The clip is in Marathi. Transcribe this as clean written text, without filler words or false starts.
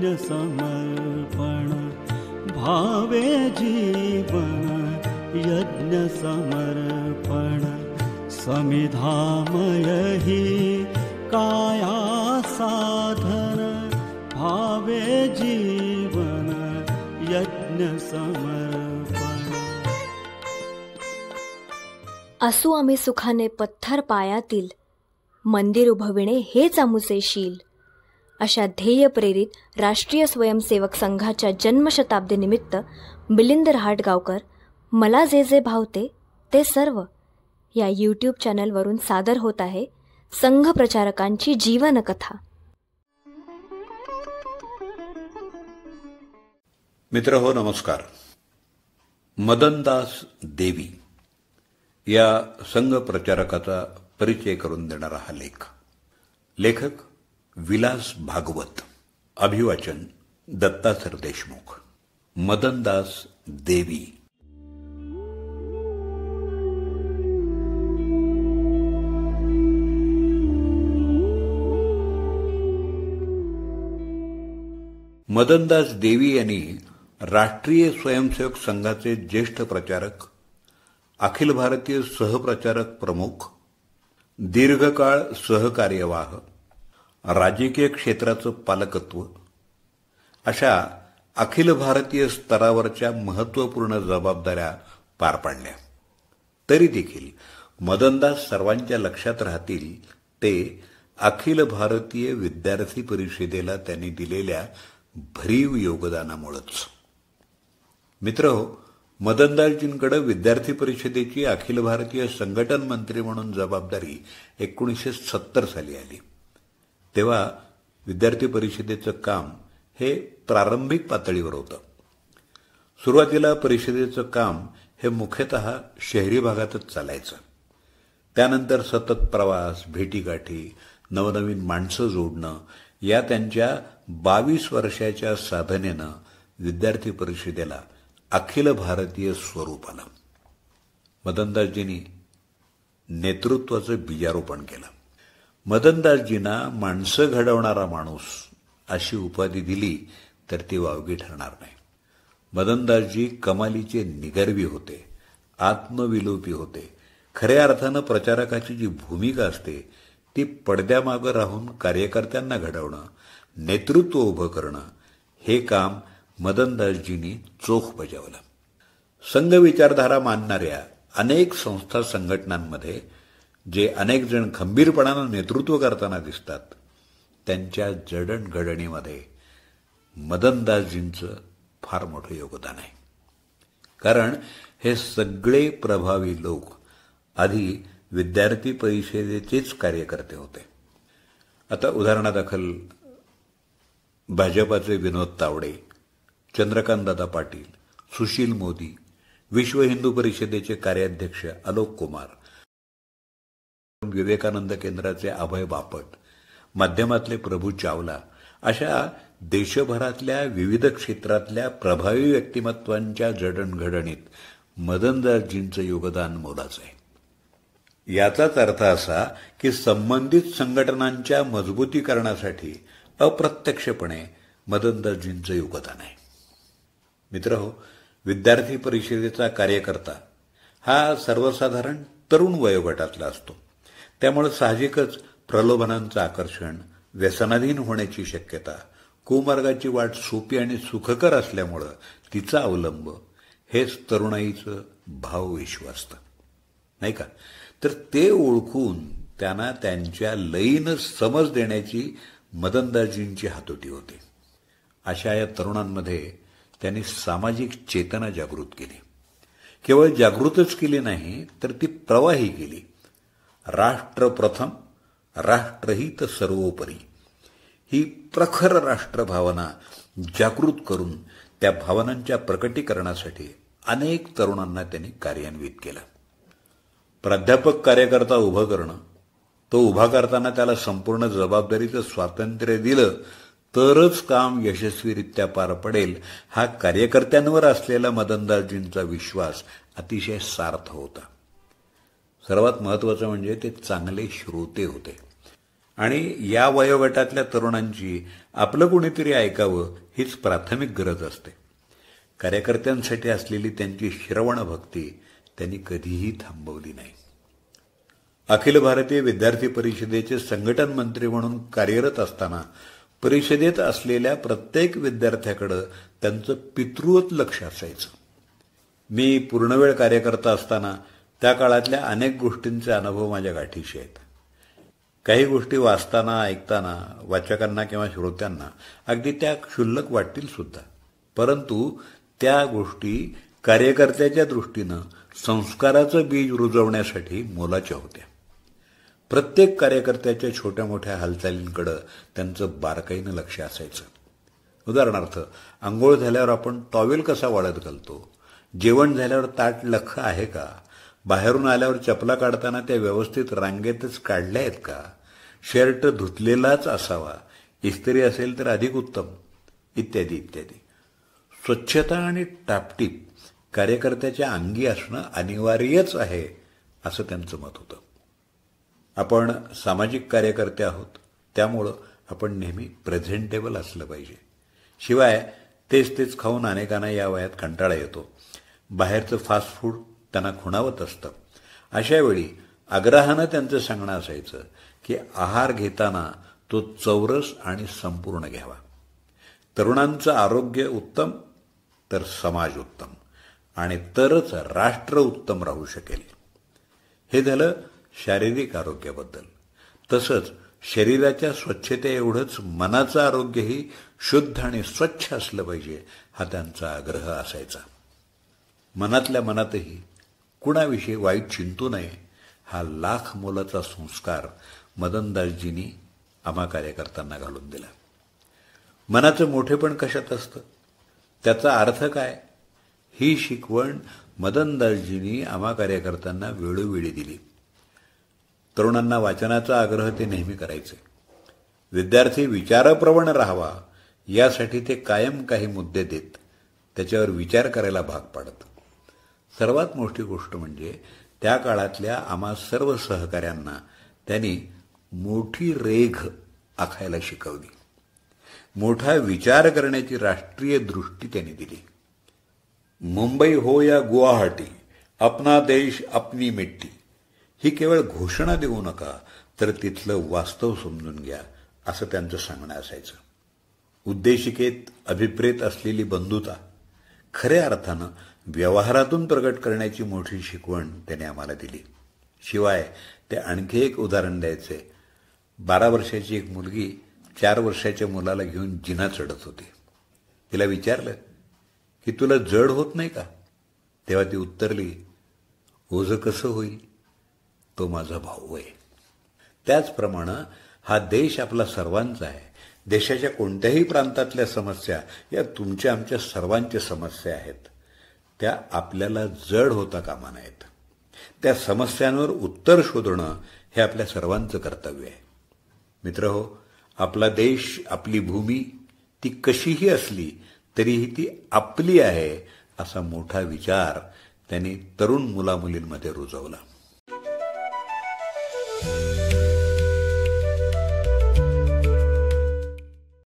यज्ञ समर्पण भावे जीवन यज्ञ समर्पण समिधामय ही काया साधन भावे जीवन यज्ञ समर्पण। असू आम्ही सुखाने पत्थर पायातील, मंदिर उभविणे हेच आमुचे शील, अशा ध्येय प्रेरित राष्ट्रीय स्वयंसेवक संघाच्या जन्मशताब्दी निमित्त मिलिंद रहाटगावकर मला जे जे भावते ते सर्व या यूट्यूब चॅनलवरून सादर होत आहे संघ प्रचारकांची जीवनकथा। मित्र हो, नमस्कार। मदनदास देवी या संघ प्रचारकाचा परिचय करून देणारा हा लेखक विलास भागवत, अभिवाचन दत्ता सर देशमुख। मदनदास देवी। मदनदास देवी यांनी राष्ट्रीय स्वयंसेवक संघाचे ज्येष्ठ प्रचारक, अखिल भारतीय सहप्रचारक प्रमुख, दीर्घकाळ सहकार्यवाह, राजकीय क्षेत्राचं पालकत्व अशा अखिल भारतीय स्तरावरच्या महत्त्वपूर्ण जबाबदाऱ्या पार पाडल्या। तरी देखील मदनदास सर्वांच्या लक्षात राहतील ते अखिल भारतीय विद्यार्थी परिषदेला त्यांनी दिलेल्या भरीव योगदानामुळेच। मित्रहो, मदनदासजींकडे विद्यार्थी परिषदेची अखिल भारतीय संघटन मंत्री म्हणून जबाबदारी 1970 साली आली। तेव्हा विद्यार्थी परिषदेचं काम हे प्रारंभिक पातळीवर होतं। सुरुवातीला परिषदेचं काम हे मुख्यतः शहरी भागातच चालायचं। त्यानंतर सतत प्रवास, भेटीगाठी, नवनवीन माणसं जोडणं या त्यांच्या 22 वर्षाच्या साधनेनं विद्यार्थी परिषदेला अखिल भारतीय स्वरूप आलं। मदनदासजींनी नेतृत्वाचं बीजारोपण केलं। मदनदासजींना माणसं घडवणारा माणूस अशी उपाधी दिली तर ती वावगी ठरणार नाही। मदनदासजी कमालीचे निगर्वी होते, आत्मविलोपी होते। खऱ्या अर्थानं प्रचारकाची जी भूमिका असते ती पडद्यामागं राहून कार्यकर्त्यांना घडवणं, नेतृत्व उभं करणं हे काम मदनदासजींनी चोख बजावलं। संघ विचारधारा मानणाऱ्या अनेक संस्था संघटनांमध्ये जे अनेक जण खंबीरपणानं नेतृत्व करताना दिसतात, त्यांच्या जडणघडणीमध्ये मदनदासजींचं फार मोठं योगदान आहे। कारण हे सगळे प्रभावी लोक आधी विद्यार्थी परिषदेचेच कार्यकर्ते होते। आता उदाहरणादाखल भाजपाचे विनोद तावडे, चंद्रकांतदादा पाटील, सुशील मोदी, विश्व हिंदू परिषदेचे कार्याध्यक्ष आलोक कुमार, विवेकानंद केंद्राचे अभय बापट, माध्यमातले प्रभू चावला अशा देशभरातल्या विविध क्षेत्रातल्या प्रभावी व्यक्तिमत्वांच्या जडणघडणीत मदनदासजींचं योगदान मोलाचं आहे। याचाच अर्थ असा की संबंधित संघटनांच्या मजबूतीकरणासाठी अप्रत्यक्षपणे मदनदासजींचं योगदान आहे। मित्रहो, विद्यार्थी परिषदेचा कार्यकर्ता हा सर्वसाधारण तरुण वयोगटातला असतो। त्यामुळे साहजिकच प्रलोभनांचं आकर्षण, व्यसनाधीन होण्याची शक्यता, कुमार्गाची वाट सोपी आणि सुखकर असल्यामुळं तिचा अवलंब हेच तरुणाईचं भावविश्व असतं, नाही का? तर ते ओळखून त्यांना त्यांच्या लयीनं समज देण्याची मदनदासजींची हातोटी होती। अशा या तरुणांमध्ये त्यांनी सामाजिक चेतना जागृत केली। केवळ जागृतच केली नाही तर ती प्रवाही केली। राष्ट्र प्रथम, राष्ट्रहित सर्वोपरी ही प्रखर राष्ट्रभावना जागृत करून त्या भावनांच्या प्रकटीकरणासाठी अनेक तरुणांना त्यांनी कार्यान्वित केलं। प्राध्यापक कार्यकर्ता उभं करणं, तो उभा करताना त्याला संपूर्ण जबाबदारीचं स्वातंत्र्य दिलं तरच काम यशस्वीरित्या पार पडेल, हा कार्यकर्त्यांवर असलेला मदनदासजींचा विश्वास अतिशय सार्थ होता। सर्वात महत्त्वाचं म्हणजे ते चांगले श्रोते होते आणि या वयोगटातल्या तरुणांची आपलं कुणीतरी ऐकावं हीच प्राथमिक गरज असते. कार्यकर्त्यांसाठी असलेली त्यांची श्रवण भक्ती त्यांनी कधीही थांबवली नाही. अखिल भारतीय विद्यार्थी परिषदेचे संघटन मंत्री म्हणून कार्यरत असताना परिषदेत असलेल्या प्रत्येक विद्यार्थ्याकडे त्यांचं पितृवत लक्ष असायचं. मी पूर्णवेळ कार्यकर्ता असताना त्या काळातल्या अनेक गोष्टींचे अनुभव माझ्या गाठीशी आहेत. काही गोष्टी वाचताना ऐकताना वाचकांना किंवा श्रोत्यांना अगदी त्या क्षुल्लक वाटतील सुद्धा, परंतु त्या गोष्टी कार्यकर्त्याच्या दृष्टीनं संस्काराचं बीज रुजवण्यासाठी मोलाच्या होत्या. प्रत्येक कार्यकर्त्याच्या छोट्या मोठ्या हालचालींकडे त्यांचं बारकाईनं लक्ष असायचं. उदाहरणार्थ, आंघोळ झाल्यावर आपण टॉवेल कसा वाळत घालतो, जेवण झाल्यावर ताट लख्ख आहे का, बाहेरून आल्यावर चपला काढताना त्या व्यवस्थित रांगेतच काढल्या आहेत का, शर्ट धुतलेलाच असावा, इस्त्री असेल तर अधिक उत्तम, इत्यादी इत्यादी. स्वच्छता आणि टापटीप कार्यकर्त्याच्या अंगी असणं अनिवार्यच आहे असं त्यांचं मत होतं. आपण सामाजिक कार्यकर्ते आहोत, त्यामुळं आपण नेहमी प्रेझेंटेबल असलं पाहिजे. शिवाय तेच तेच खाऊन अनेकांना या वयात कंटाळा येतो. बाहेरचं फास्ट फूड त्यांना खुणावत असतं. अशावेळी आग्रहानं त्यांचं सांगणं असायचं की आहार घेताना तो चौरस आणि संपूर्ण घ्यावा. तरुणांचं आरोग्य उत्तम तर समाज उत्तम, आणि तरच राष्ट्र उत्तम राहू शकेल. हे झालं शारीरिक आरोग्याबद्दल. तसंच शरीराच्या स्वच्छतेएवढंच मनाचं आरोग्यही शुद्ध आणि स्वच्छ असलं पाहिजे, हा त्यांचा आग्रह असायचा. मनातल्या मनातही कुणाविषयी वाईट चिंतू नये, हा लाख मोलाचा संस्कार मदनदासजींनी आम्हा कार्यकर्त्यांना घालून दिला. मनाचं मोठेपण कशात असतं, त्याचा अर्थ काय, ही शिकवण मदनदासजींनी आम्हा कार्यकर्त्यांना वेळोवेळी दिली. तरुणांना वाचनाचा आग्रह ते नेहमी करायचे. विद्यार्थी विचारप्रवण राहावा यासाठी ते कायम काही मुद्दे देत त्याच्यावर विचार करायला भाग पाडत. सर्वात मोठी गोष्ट म्हणजे त्या काळातल्या आम्हा सर्व सहकाऱ्यांना त्यांनी मोठी रेघ आखायला शिकवली. मोठा विचार करण्याची राष्ट्रीय दृष्टी त्यांनी दिली. मुंबई हो या गुवाहाटी, अपना देश अपनी मिट्टी, ही केवळ घोषणा देऊ नका, तर तिथलं वास्तव समजून घ्या, असं त्यांचं सांगणं असायचं. उद्देशिकेत अभिप्रेत असलेली बंधुता खऱ्या अर्थानं व्यवहारातून प्रगट करण्याची मोठी शिकवण त्याने आम्हाला दिली. शिवाय ते आणखी एक उदाहरण द्यायचे. 12 वर्षाची एक मुलगी 4 वर्षाच्या मुलाला घेऊन जिना चढत होती. तिला विचारलं की तुला जड होत नाही का? तेव्हा ती उत्तरली, ओझं कसं होईल, तो माझा भाऊ आहे. त्याचप्रमाणे हा देश आपला सर्वांचा आहे. देशाच्या कोणत्याही प्रांतातल्या समस्या या तुमच्या आमच्या सर्वांच्या समस्या आहेत. त्या आपल्याला जड होता कामा नयेत. त्या समस्यांवर उत्तर शोधणं हे आपल्या सर्वांचं कर्तव्य आहे. मित्रहो, आपला देश, आपली भूमी, ती कशीही असली तरीही ती आपली आहे, असा मोठा विचार त्यांनी तरुण मुलामुलींमध्ये रुजवला.